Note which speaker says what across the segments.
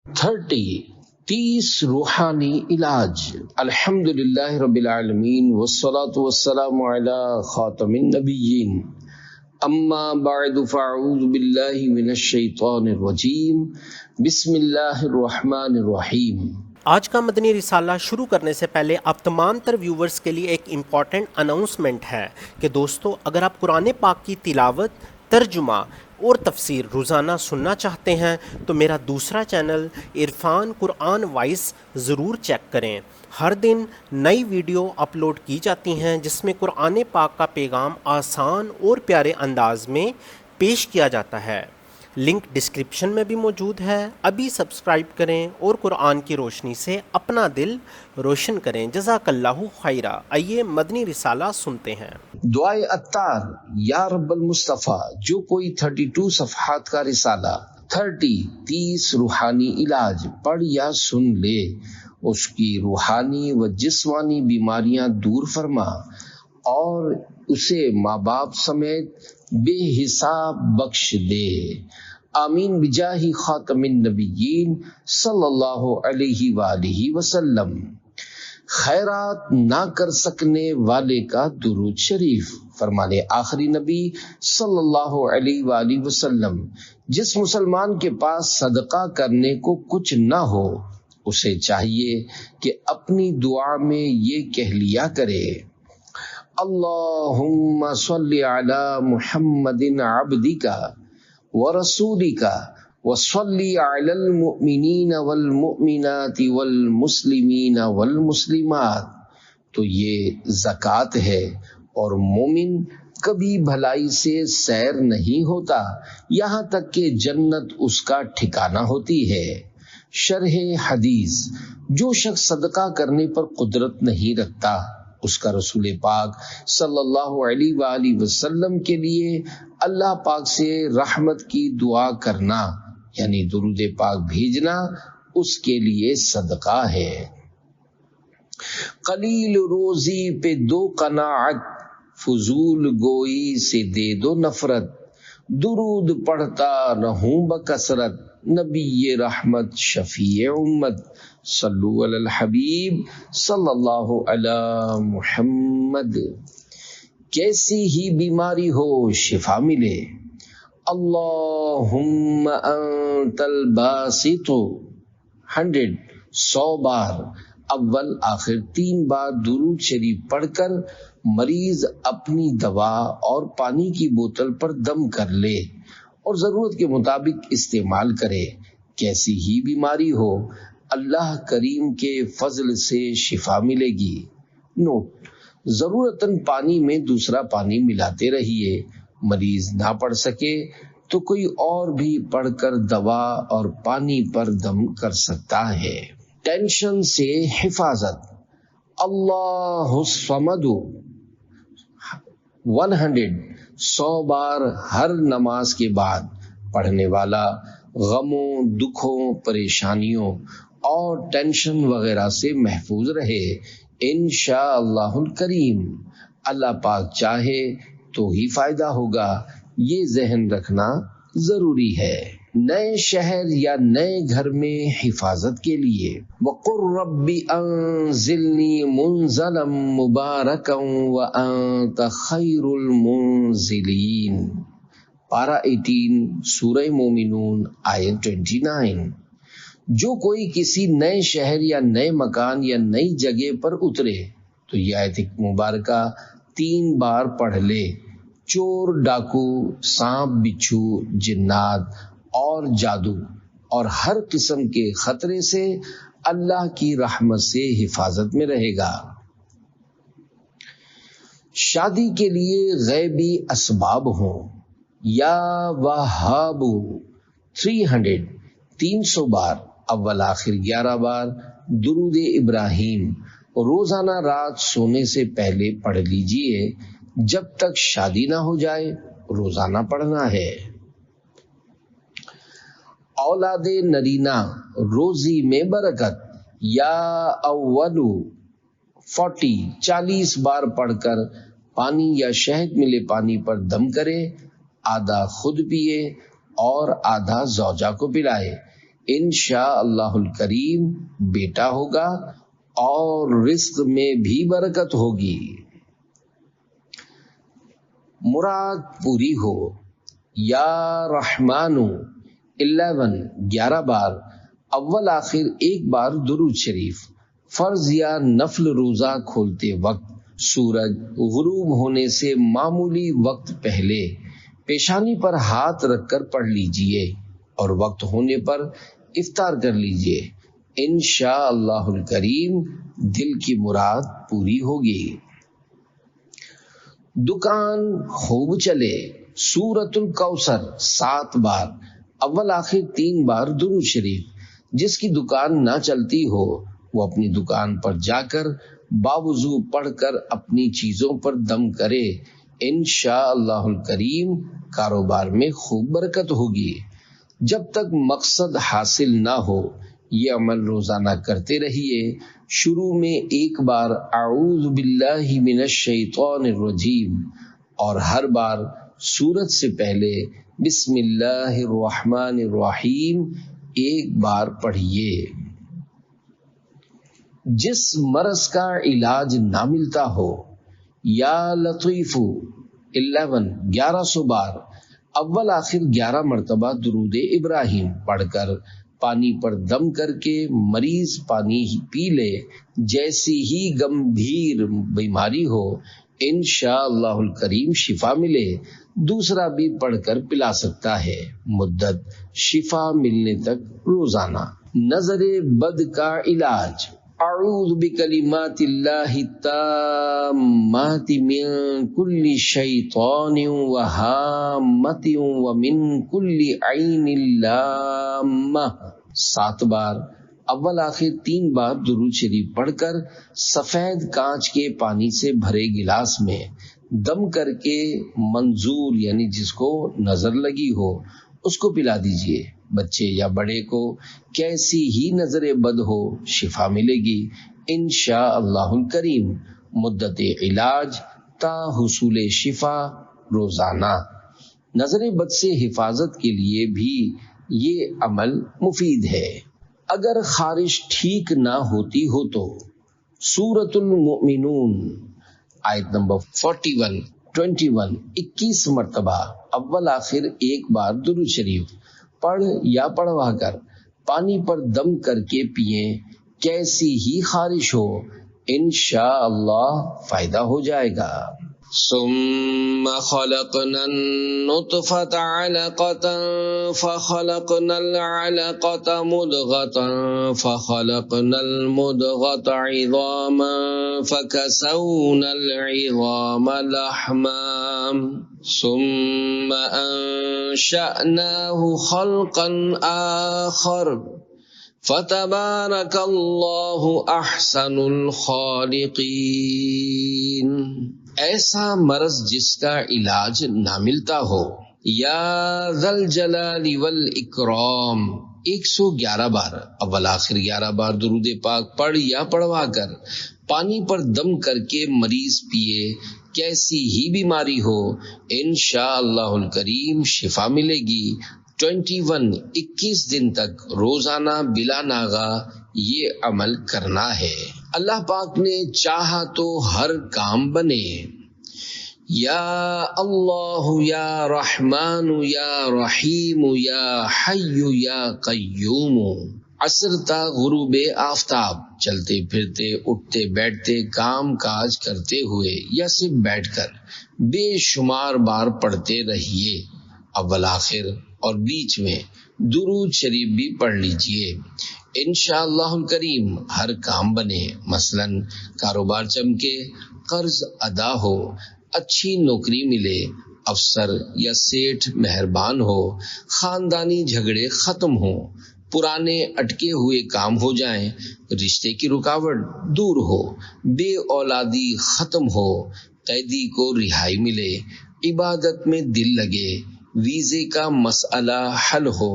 Speaker 1: 30 روحانی علاج۔ الحمدللہ رب العالمین والصلاة والسلام علی خاتم النبیین، اما بعد فاعوذ باللہ من الشیطان الرجیم، بسم اللہ الرحمن الرحیم۔
Speaker 2: آج کا مدنی رسالہ شروع کرنے سے پہلے آپ تمام تر ویورز کے لیے ایک امپورٹنٹ اناؤنسمنٹ ہے کہ دوستو، اگر آپ قرآن پاک کی تلاوت، ترجمہ اور تفسیر روزانہ سننا چاہتے ہیں تو میرا دوسرا چینل عرفان قرآن وائس ضرور چیک کریں۔ ہر دن نئی ویڈیو اپلوڈ کی جاتی ہیں جس میں قرآن پاک کا پیغام آسان اور پیارے انداز میں پیش کیا جاتا ہے۔ لنک ڈسکرپشن میں بھی موجود ہے۔ ابھی سبسکرائب کریں اور قرآن کی روشنی سے اپنا دل روشن کریں۔ جزاک اللہ خیرہ۔ آئیے مدنی رسالہ سنتے ہیں۔
Speaker 1: دعائے عطار، یا رب المصطفیٰ، جو کوئی 32 صفحات کا رسالہ 30 روحانی علاج پڑھ یا سن لے، اس کی روحانی و جسمانی بیماریاں دور فرما اور اسے ماں باپ سمیت بے حساب بخش دے۔ آمین بجاہ خاتم النبیین صلی اللہ علیہ وآلہ وسلم۔ خیرات نہ کر سکنے والے کا درود شریف۔ فرمانے آخری نبی صلی اللہ علیہ وآلہ وسلم، جس مسلمان کے پاس صدقہ کرنے کو کچھ نہ ہو، اسے چاہیے کہ اپنی دعا میں یہ کہہ لیا کرے: اللہم صلی علی محمد عبدک ورسولک وصلی علی المؤمنین والمؤمنات والمسلمین والمسلمات۔ تو یہ زکوٰۃ ہے، اور مومن کبھی بھلائی سے سیر نہیں ہوتا یہاں تک کہ جنت اس کا ٹھکانہ ہوتی ہے۔ شرح حدیث: جو شخص صدقہ کرنے پر قدرت نہیں رکھتا، اس کا رسول پاک صلی اللہ علیہ وآلہ وسلم کے لیے اللہ پاک سے رحمت کی دعا کرنا یعنی درود پاک بھیجنا اس کے لیے صدقہ ہے۔ قلیل روزی پہ دو قناعت، فضول گوئی سے دے دو نفرت، درود پڑھتا رہوں بکثرت، نبی رحمت شفیع امت، صلو علی الحبیب صلی اللہ علی محمد۔ کیسی ہی بیماری ہو شفا ملے، اللہم انت الباسط 100 بار، اول آخر 3 بار درود شریف پڑھ کر مریض اپنی دوا اور پانی کی بوتل پر دم کر لے اور ضرورت کے مطابق استعمال کرے۔ کیسی ہی بیماری ہو، اللہ کریم کے فضل سے شفا ملے گی۔ نوٹ: ضرورتاً پانی میں دوسرا پانی ملاتے رہیے۔ مریض نہ پڑھ سکے تو کوئی اور بھی پڑھ کر دوا اور پانی پر دم کر سکتا ہے۔ ٹینشن سے حفاظت: اللہ الصمد 100 بار ہر نماز کے بعد پڑھنے والا غموں، دکھوں، پریشانیوں اور ٹینشن وغیرہ سے محفوظ رہے انشاءاللہ الکریم۔ اللہ پاک چاہے تو ہی فائدہ ہوگا، یہ ذہن رکھنا ضروری ہے۔ نئے شہر یا نئے گھر میں حفاظت کے لیے وَقُلْ رَبِّ أَنزِلْنِي مُنزَلًا مُبَارَكًا وَأَنْتَ خَيْرُ الْمُنزِلِينَ۔ پارہ 18 سورہ مومنون آیت 29۔ جو کوئی کسی نئے شہر یا نئے مکان یا نئی جگہ پر اترے تو یہ آیت مبارکہ 3 بار پڑھ لے۔ چور، ڈاکو، سانپ، بچھو، جنات اور جادو اور ہر قسم کے خطرے سے اللہ کی رحمت سے حفاظت میں رہے گا۔ شادی کے لیے غیبی اسباب ہوں۔ یا وہاب 300 بار، اول آخر 11 بار درود ابراہیم روزانہ رات سونے سے پہلے پڑھ لیجئے جب تک شادی نہ ہو جائے، روزانہ پڑھنا ہے۔ اولاد نرینہ روزی میں برکت: یا اولو 40 بار پڑھ کر پانی یا شہد ملے پانی پر دم کرے، آدھا خود پیے اور آدھا زوجہ کو پلائے۔ انشاء اللہ الکریم بیٹا ہوگا اور رزق میں بھی برکت ہوگی۔ مراد پوری ہو۔ یا رحمانو 11 بار، اول آخر ایک بار درود شریف۔ فرض یا نفل روزہ کھولتے وقت سورج غروب ہونے سے معمولی وقت پہلے پیشانی پر ہاتھ رکھ کر پڑھ لیجئے اور وقت ہونے پر افطار کر لیجئے۔ انشاء اللہ الکریم دل کی مراد پوری ہوگی۔ دکان خوب چلے۔ سورۃ الکوثر 7 بار، اول آخر 3 بار درود شریف۔ جس کی دکان نہ چلتی ہو وہ اپنی دکان پر جا کر باوضو پڑھ کر اپنی چیزوں پر دم کرے۔ انشاء اللہ الکریم کاروبار میں خوب برکت ہوگی۔ جب تک مقصد حاصل نہ ہو یہ عمل روزانہ کرتے رہیے۔ شروع میں ایک بار اعوذ باللہ من الشیطان الرجیم اور ہر بار سورت سے پہلے بسم اللہ الرحمن الرحیم ایک بار پڑھیے۔ جس مرض کا علاج نہ ملتا ہو، یا لطیف 1100 بار، اول آخر 11 مرتبہ درود ابراہیم پڑھ کر پانی پر دم کر کے مریض پانی پی لے۔ جیسی ہی گمبھیر بیماری ہو انشاء اللہ الکریم شفا ملے۔ دوسرا بھی پڑھ کر پلا سکتا ہے۔ مدت شفا ملنے تک روزانہ۔ نظر بد کا علاج۔ اعوذ بکلمات اللہ التامات من کل شیطان وہامۃ ومن کل عین لامہ 7 بار، اول آخر 3 بار درود شریف پڑھ کر سفید کانچ کے پانی سے بھرے گلاس میں دم کر کے منظور یعنی جس کو نظر لگی ہو اس کو پلا دیجئے۔ بچے یا بڑے کو کیسی ہی نظر بد ہو شفا ملے گی انشاء اللہ الکریم۔ مدت علاج تا حصول شفا روزانہ۔ نظر بد سے حفاظت کے لیے بھی یہ عمل مفید ہے۔ اگر خارش ٹھیک نہ ہوتی ہو تو سورۃ المؤمنون آیت نمبر 41 21 مرتبہ، اول آخر ایک بار درود شریف پڑھ یا پڑھوا کر پانی پر دم کر کے پئیں۔ کیسی ہی خارش ہو انشاءاللہ فائدہ ہو جائے گا۔ ثم خلقنا النطفة علقة فخلقنا العلقة مضغة فخلقنا المضغة عظاما فكسونا العظام لحما ثم أنشأناه خلقا آخر فتبارك الله أحسن الخالقين۔ ایسا مرض جس کا علاج نہ ملتا ہو، یا ذل جلال والاکرام 111 بار، اول آخر 11 بار درود پاک پڑھ یا پڑھوا کر پانی پر دم کر کے مریض پیے۔ کیسی ہی بیماری ہو انشاء اللہ الکریم شفا ملے گی۔ 21 دن تک روزانہ بلا ناغہ یہ عمل کرنا ہے۔ اللہ پاک نے چاہا تو ہر کام بنے۔ یا اللہ یا رحمان یا رحیم یا حی یا قیوم۔ عصر تا غروب آفتاب چلتے پھرتے اٹھتے بیٹھتے کام کاج کرتے ہوئے یا صرف بیٹھ کر بے شمار بار پڑھتے رہیے۔ اول آخر اور بیچ میں درود شریف بھی پڑھ لیجئے۔ انشاءاللہ الکریم ہر کام بنے، مثلا کاروبار چمکے، قرض ادا ہو، اچھی نوکری ملے، افسر یا سیٹھ مہربان ہو، خاندانی جھگڑے ختم ہوں، پرانے اٹکے ہوئے کام ہو جائیں، رشتے کی رکاوٹ دور ہو، بے اولادی ختم ہو، قیدی کو رہائی ملے، عبادت میں دل لگے، ویزے کا مسئلہ حل ہو،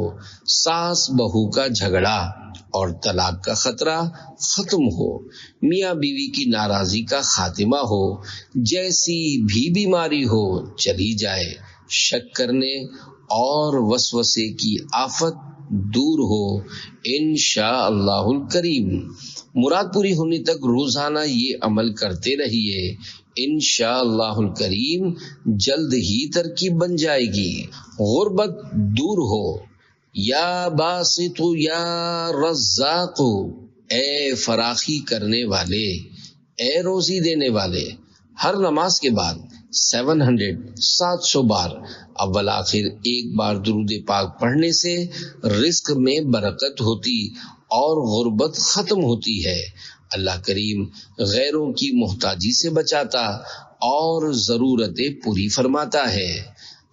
Speaker 1: ساس بہو کا جھگڑا اور طلاق کا خطرہ ختم ہو، میاں بیوی کی ناراضی کا خاتمہ ہو، جیسی بھی بیماری ہو چلی جائے، شک کرنے اور وسوسے کی آفت دور ہو انشاءاللہ الکریم۔ مراد پوری ہونے تک روزانہ یہ عمل کرتے رہیے، انشاءاللہ الکریم جلد ہی ترکیب بن جائے گی، غربت دور ہو۔ یا باسط یا رزاق، اے فراخی کرنے والے، اے روزی دینے والے۔ ہر نماز کے بعد 700 بار اول آخر ایک بار درود پاک پڑھنے سے رزق میں برکت ہوتی اور غربت ختم ہوتی ہے۔ اللہ کریم غیروں کی محتاجی سے بچاتا اور ضرورتیں پوری فرماتا ہے۔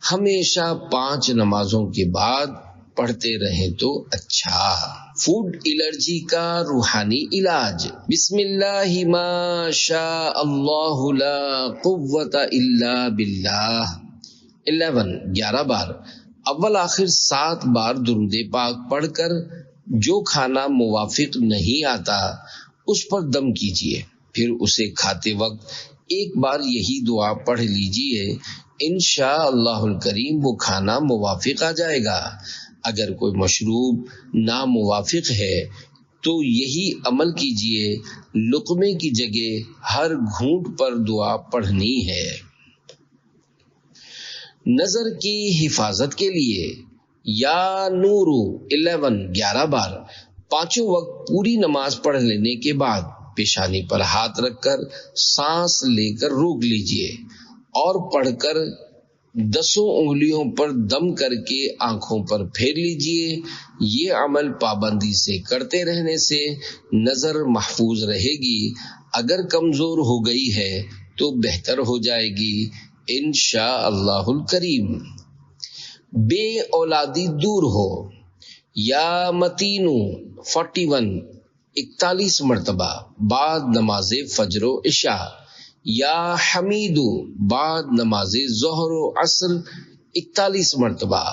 Speaker 1: ہمیشہ 5 نمازوں کے بعد پڑھتے رہیں تو اچھا۔ فوڈ الرجی کا روحانی علاج۔ بسم اللہ ما شاء اللہ لا قوت الا باللہ 11 بار اول آخر 7 بار درود پاک پڑھ کر جو کھانا موافق نہیں آتا اس پر دم کیجیے، پھر اسے کھاتے وقت ایک بار یہی دعا پڑھ لیجیے، انشاءاللہ الکریم وہ کھانا موافق آ جائے گا۔ اگر کوئی مشروب ناموافق ہے تو یہی عمل کیجیے، لقمے کی جگہ ہر گھونٹ پر دعا پڑھنی ہے۔ نظر کی حفاظت کے لیے یا نور 11 بار 5 وقت پوری نماز پڑھ لینے کے بعد پیشانی پر ہاتھ رکھ کر سانس لے کر روک لیجیے اور پڑھ کر 10 انگلیوں پر دم کر کے آنکھوں پر پھیر لیجیے۔ یہ عمل پابندی سے کرتے رہنے سے نظر محفوظ رہے گی، اگر کمزور ہو گئی ہے تو بہتر ہو جائے گی انشاءاللہ الکریم۔ بے اولادی دور ہو یا متینو 41 مرتبہ بعد نماز فجر و عشاء، یا حمیدو بعد نماز ظہر و عصر 41 مرتبہ،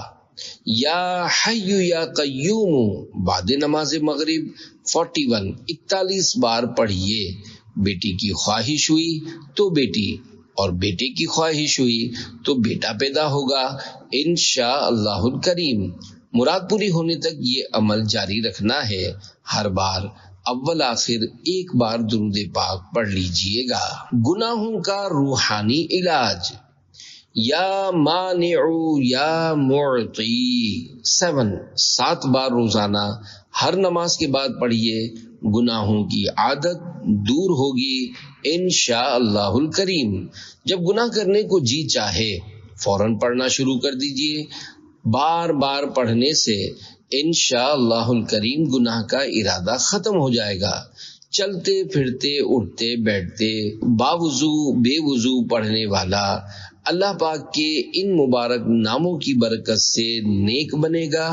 Speaker 1: یا حی یا قیوم بعد نماز مغرب 41 بار پڑھیے۔ بیٹی کی خواہش ہوئی تو بیٹی، اور بیٹے کی خواہش ہوئی تو بیٹا پیدا ہوگا انشاءاللہ الکریم۔ مراد پوری ہونے تک یہ عمل جاری رکھنا ہے، ہر بار اول آخر ایک بار درود پاک پڑھ لیجئے گا۔ گناہوں کا روحانی علاج یا مانع یا معطی 7 بار روزانہ ہر نماز کے بعد پڑھیے، گناہوں کی عادت دور ہوگی انشاءاللہ الکریم۔ جب گناہ کرنے کو جی چاہے فوراً پڑھنا شروع کر دیجئے، بار بار پڑھنے سے انشاءاللہ الکریم گناہ کا ارادہ ختم ہو جائے گا۔ چلتے پھرتے اٹھتے بیٹھتے باوضو بے وضو پڑھنے والا اللہ پاک کے ان مبارک ناموں کی برکت سے نیک بنے گا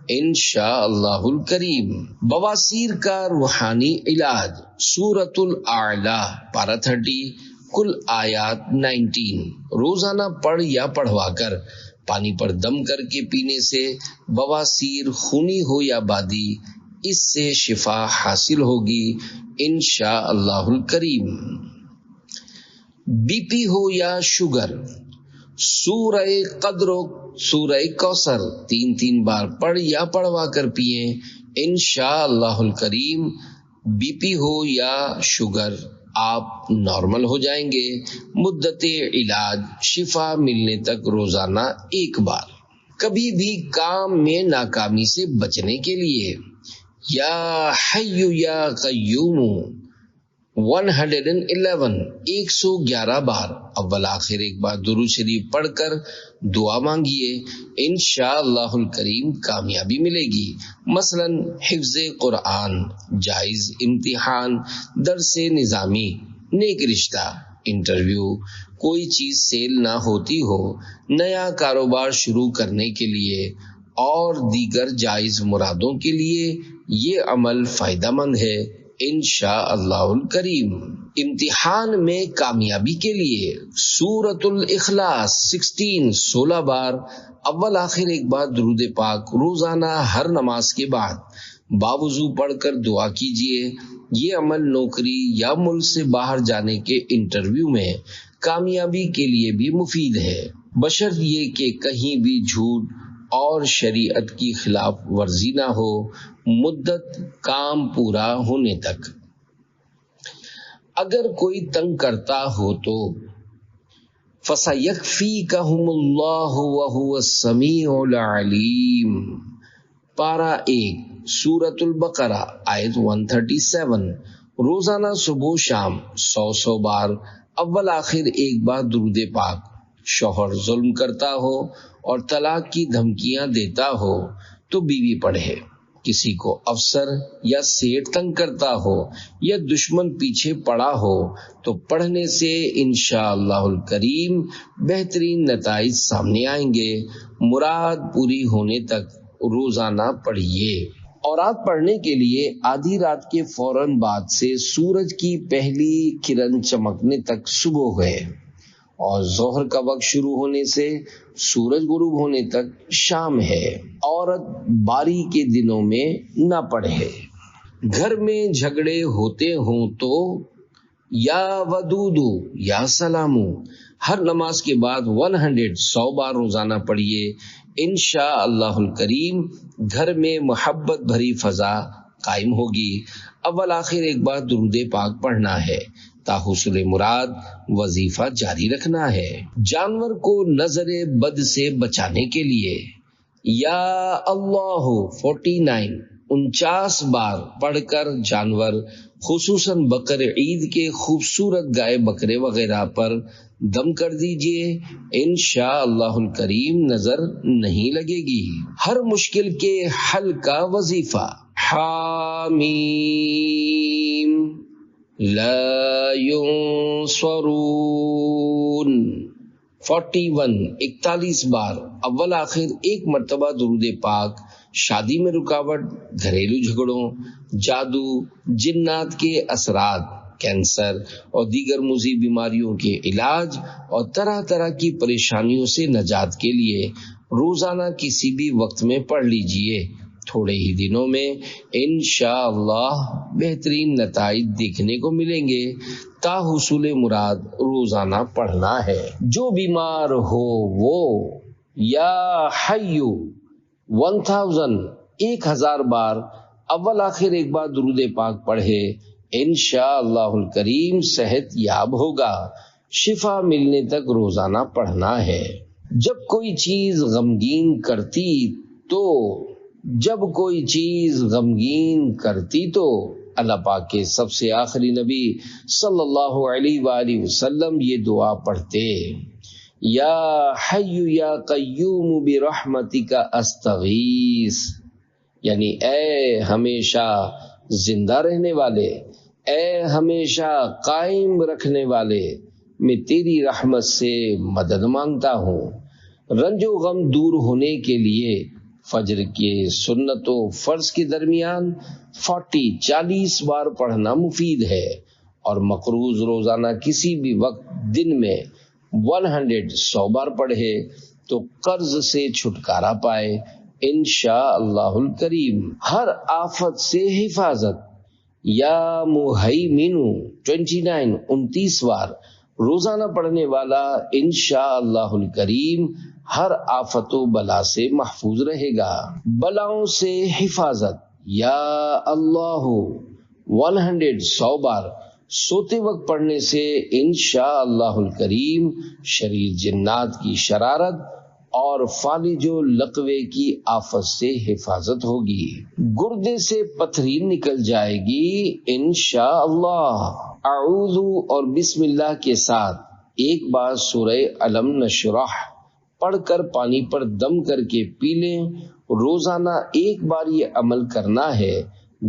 Speaker 1: انشاءاللہ الکریم۔ بواسیر کا روحانی علاج سورۃ الاعلی پارہ 30 کل آیات 19 روزانہ پڑھ یا پڑھوا کر پانی پر دم کر کے پینے سے بواسیر خونی ہو یا بادی اس سے شفا حاصل ہوگی انشاءاللہ الکریم۔ بی پی ہو یا شوگر سورہ قدر و سورہ کوثر 3 بار پڑھ یا پڑھوا کر پئیں انشاءاللہ الکریم۔ بی پی ہو یا شوگر آپ نارمل ہو جائیں گے۔ مدت علاج شفا ملنے تک روزانہ 1 بار۔ کبھی بھی کام میں ناکامی سے بچنے کے لیے یا حی یا قیوم 111 بار اول آخر ایک بار درود شریف پڑھ کر دعا مانگیے، انشاءاللہ الکریم کامیابی ملے گی۔ مثلا حفظ قرآن، جائز امتحان، درس نظامی، نیک رشتہ، انٹرویو، کوئی چیز سیل نہ ہوتی ہو، نیا کاروبار شروع کرنے کے لیے اور دیگر جائز مرادوں کے لیے یہ عمل فائدہ مند ہے انشاءاللہ الکریم۔ امتحان میں کامیابی کے لیے سورۃ الاخلاص 16 بار اول آخر ایک بار درود پاک روزانہ ہر نماز کے بعد باوضو پڑھ کر دعا کیجیے۔ یہ عمل نوکری یا ملک سے باہر جانے کے انٹرویو میں کامیابی کے لیے بھی مفید ہے۔ بشرط یہ کہ کہیں بھی جھوٹ اور شریعت کی خلاف ورزی نہ ہو، مدت کام پورا ہونے تک۔ اگر کوئی تنگ کرتا ہو تو فَسَيَكْفِيكَهُمُ اللَّهُ وَهُوَ السَّمِيعُ الْعَلِيمُ، پارہ 1 سورۃ البقرہ آیت 137۔ روزانہ صبح و شام 100 بار اول آخر ایک بار درود پاک۔ شوہر ظلم کرتا ہو اور طلاق کی دھمکیاں دیتا ہو تو بیوی پڑھے۔ کسی کو افسر یا سیٹ تنگ کرتا ہو یا دشمن پیچھے پڑا ہو تو پڑھنے سے انشاءاللہ الکریم بہترین نتائج سامنے آئیں گے۔ مراد پوری ہونے تک روزانہ پڑھیے۔ اورات پڑھنے کے لیے آدھی رات کے فوراً بعد سے سورج کی پہلی کرن چمکنے تک صبح ہے، اور ظہر کا وقت شروع ہونے سے سورج غروب ہونے تک شام ہے۔ عورت باری کے دنوں میں نہ پڑھے۔ گھر میں جھگڑے ہوتے ہوں تو یا ودودو یا سلامو ہر نماز کے بعد 100 بار روزانہ پڑھیے۔ انشاءاللہ الکریم گھر میں محبت بھری فضا قائم ہوگی۔ اول آخر ایک بار درود پاک پڑھنا ہے۔ تاحصل مراد وظیفہ جاری رکھنا ہے۔ جانور کو نظر بد سے بچانے کے لیے یا اللہ 49 بار پڑھ کر جانور خصوصاً بقر عید کے خوبصورت گائے بکرے وغیرہ پر دم کر دیجئے، انشاءاللہ الکریم نظر نہیں لگے گی۔ ہر مشکل کے حل کا وظیفہ حامیم لا ينصرون 41 بار اول آخر ایک مرتبہ درود پاک۔ شادی میں رکاوٹ، گھریلو جھگڑوں، جادو، جنات کے اثرات، کینسر اور دیگر مزید بیماریوں کے علاج اور طرح طرح کی پریشانیوں سے نجات کے لیے روزانہ کسی بھی وقت میں پڑھ لیجئے۔ تھوڑے ہی دنوں میں انشاءاللہ بہترین نتائج دیکھنے کو ملیں گے۔ تاحصول مراد روزانہ پڑھنا ہے۔ جو بیمار ہو وہ یا حیو 1000 بار اول آخر ایک بار درود پاک پڑھے، انشاءاللہ الکریم صحت یاب ہوگا۔ شفا ملنے تک روزانہ پڑھنا ہے۔ جب کوئی چیز غمگین کرتی تو اللہ پاک کے سب سے آخری نبی صلی اللہ علیہ وآلہ وسلم یہ دعا پڑھتے، یا حی یا قیوم برحمتک استغیث، یعنی اے ہمیشہ زندہ رہنے والے، اے ہمیشہ قائم رکھنے والے، میں تیری رحمت سے مدد مانگتا ہوں۔ رنج و غم دور ہونے کے لیے فجر کے سنت و فرض کے درمیان 40 بار پڑھنا مفید ہے، اور مقروض روزانہ کسی بھی وقت دن میں 100 بار پڑھے تو قرض سے چھٹکارا پائے انشاءاللہ الکریم۔ ہر آفت سے حفاظت یا مہیمن 29 بار روزانہ پڑھنے والا انشاءاللہ الکریم ہر آفت و بلا سے محفوظ رہے گا۔ بلاؤں سے حفاظت یا اللہ 100 بار سوتے وقت پڑھنے سے انشاءاللہ الکریم شریر جنات کی شرارت اور فالج و لقوے کی آفت سے حفاظت ہوگی۔ گردے سے پتھری نکل جائے گی انشاءاللہ۔ اعوذ اور بسم اللہ کے ساتھ ایک بار سورہ علم نشرح پڑھ کر پانی پر دم کر کے پی لیں۔ روزانہ ایک بار یہ عمل کرنا ہے،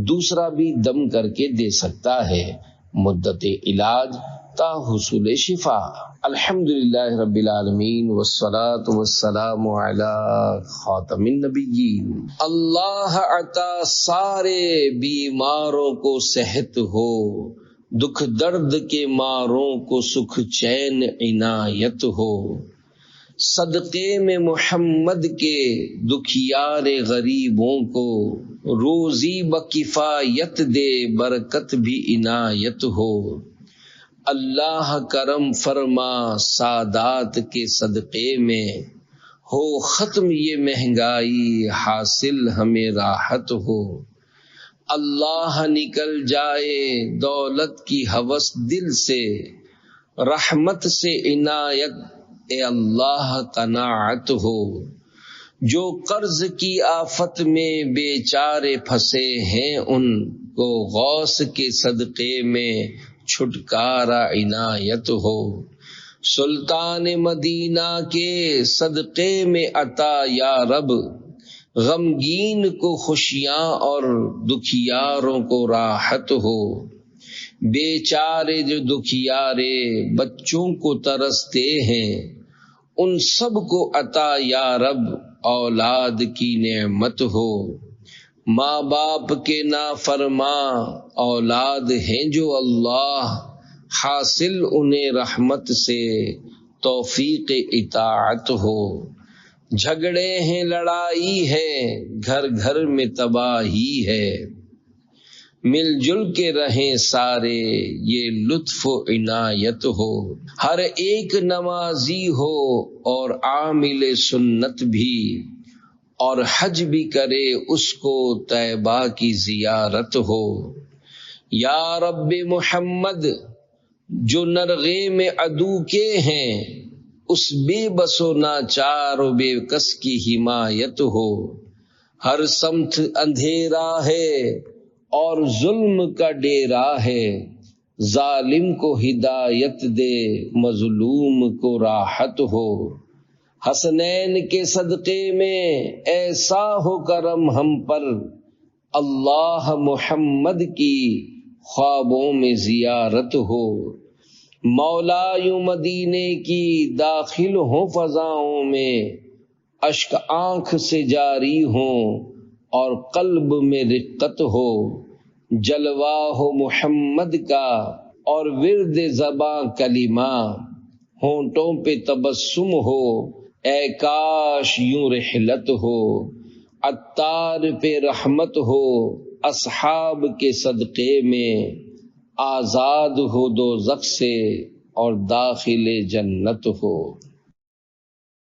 Speaker 1: دوسرا بھی دم کر کے دے سکتا ہے۔ مدت علاج تا حصول شفا۔ الحمدللہ رب العالمین والصلاة والسلام علی خاتم النبیین۔ اللہ عطا سارے بیماروں کو صحت ہو، دکھ درد کے ماروں کو سکھ چین عنایت ہو، صدقے میں محمد کے دکھیار غریبوں کو روزی بکفایت دے، برکت بھی عنایت ہو۔ اللہ کرم فرما سادات کے صدقے میں، ہو ختم یہ مہنگائی حاصل ہمیں راحت ہو۔ اللہ نکل جائے دولت کی ہوس دل سے، رحمت سے عنایت اے اللہ قناعت ہو۔ جو قرض کی آفت میں بیچارے پھنسے ہیں، ان کو غوث کے صدقے میں چھٹکارا عنایت ہو۔ سلطان مدینہ کے صدقے میں عطا یا رب، غمگین کو خوشیاں اور دکھیاروں کو راحت ہو۔ بیچارے جو دکھیارے بچوں کو ترستے ہیں، ان سب کو عطا یا رب اولاد کی نعمت ہو۔ ماں باپ کے نافرماں اولاد ہیں جو اللہ، حاصل انہیں رحمت سے توفیق اطاعت ہو۔ جھگڑے ہیں لڑائی ہے، گھر گھر میں تباہی ہے، مل جل کے رہیں سارے یہ لطف و عنایت ہو۔ ہر ایک نمازی ہو اور عامل سنت بھی، اور حج بھی کرے اس کو طیبہ کی زیارت ہو۔ یا رب محمد جو نرغے میں عدو کے ہیں، اس بے بس و ناچار و بے کس کی حمایت ہو۔ ہر سمت اندھیرا ہے اور ظلم کا ڈیرا ہے، ظالم کو ہدایت دے مظلوم کو راحت ہو۔ حسنین کے صدقے میں ایسا ہو کرم ہم پر، اللہ محمد کی خوابوں میں زیارت ہو۔ مولا یوں مدینے کی داخل ہوں فضاؤں میں، اشک آنکھ سے جاری ہوں اور قلب میں رقت ہو۔ جلوہ ہو محمد کا اور ورد زباں کلمہ، ہونٹوں پہ تبسم ہو، اے کاش یوں رحلت ہو۔ عطار پہ رحمت ہو، اصحاب کے صدقے میں، آزاد ہو دوزخ سے اور داخل جنت ہو۔